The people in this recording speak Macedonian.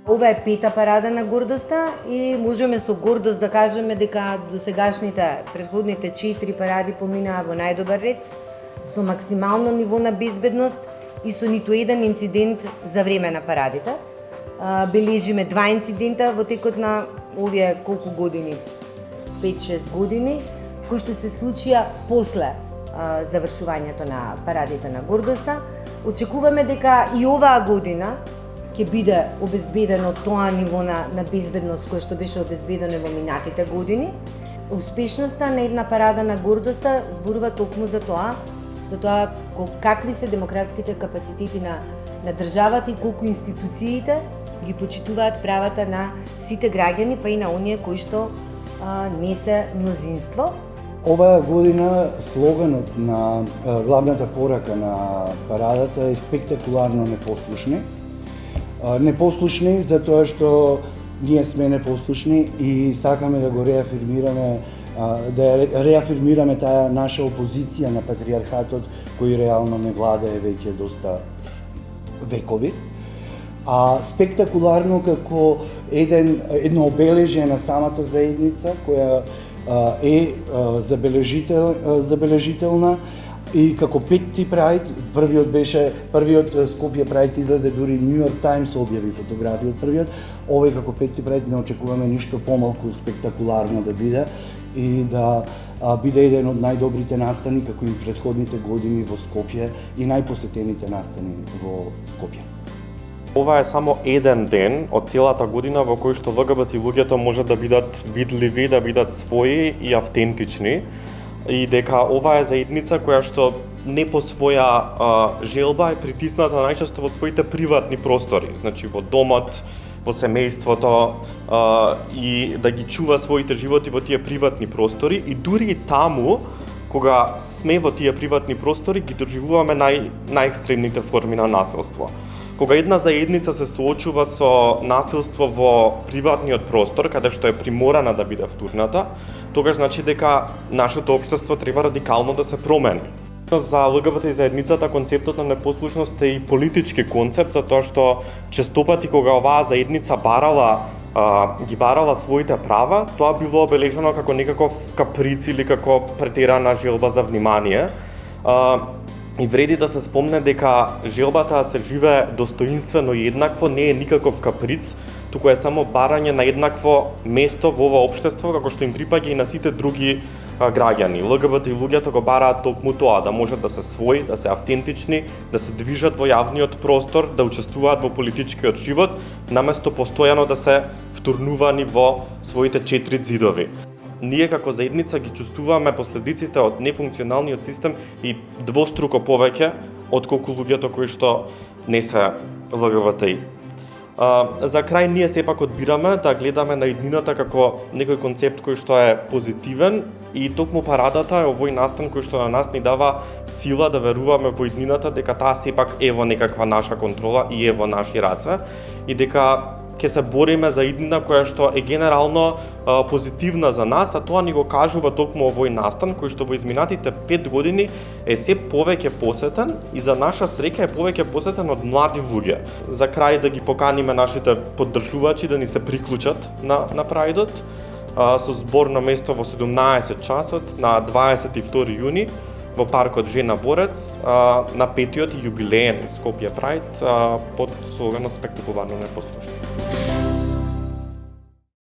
Ова е пета парада на гордоста и можеме со гордост да кажеме дека досегашните претходните 4 паради поминаа во најдобар ред, со максимално ниво на безбедност и со ниту еден инцидент за време на парадите. Бележиме 2 инцидента во текот на овие колку години, 5-6 години, кои што се случија после завршувањето на парадите на гордоста. Очекуваме дека и оваа година ќе биде обезбедено тоа ниво на безбедност кое што беше обезбедено во минатите години. Успешноста на една парада на гордоста зборува токму за тоа какви се демократските капацитети на државата и колку институциите ги почитуваат правата на сите граѓани, па и на оние кои што не се мнозинство. Оваа година слоганот на главната порака на парадата е спектакуларно непослушни. Непослушни затоа што ние сме непослушни и сакаме да го реафирмираме таа наша опозиција на патриархатот кој реално не владее веќе доста векови. А спектакуларно како едно обележје на самата заедница која е забележителна и како петти прајд, првиот Скопје прајд излезе, дури New York Times објави фотографија од првиот, овој како петти прајд не очекуваме ништо помалку спектакуларно да биде и да биде еден од најдобрите настани како и претходните години во Скопје и најпосетените настани во Скопје. Ова е само еден ден од целата година во кој што ЛГБТ луѓето можат да бидат видливи, да бидат своји и автентични и дека ова е заедница која што не по своја желба е притисната најчесто во своите приватни простори, значи во домот, во семејството и да ги чува своите животи во тие приватни простори и дури и таму кога сме во тие приватни простори ги доживуваме најекстремните форми на насилство. Кога една заедница се соочува со насилство во приватниот простор, каде што е приморана да биде втурната, тогаш значи дека нашето општество треба радикално да се промени. За ЛГБТ заедницата концептот на непослушност е и политички концепт, затоа што честопати кога оваа заедница ги барала своите права, тоа било обележано како некаков каприц или како претерана желба за внимание. И вреди да се спомне дека желбата да се живее достоинствено и еднакво не е никаков каприц, туку е само барање на еднакво место во ова општество како што им припаѓа и на сите други граѓани. ЛГБТ и луѓето го бараат токму тоа, да можат да се своји, да се автентични, да се движат во јавниот простор, да учествуваат во политичкиот живот, наместо постојано да се втурнувани во своите 4 ѕидови. Ние како заедница ги чувствуваме последиците од нефункционалниот систем и двоструко повеќе отколку луѓето кои што не се ЛГБТИ. За крај ние сепак одбираме да гледаме на иднината како некој концепт кој што е позитивен и токму парадата е овој настан кој што на нас ни дава сила да веруваме во иднината дека таа сепак е во некаква наша контрола и е во наши раце и дека ќе се бориме за иднина која што е генерално позитивна за нас, а тоа ни го кажува токму овој настан кој што во изминатите 5 години е се повеќе посетен и за наша среќа е повеќе посетен од млади луѓе. За крај да ги поканиме нашите поддржувачи да ни се приклучат на прајдот со зборно место во 17 часот на 22 јуни во паркот Жена Борец на 5-тиот јубилеен Скопје Прајд под слоганот спектакуларно непослушни.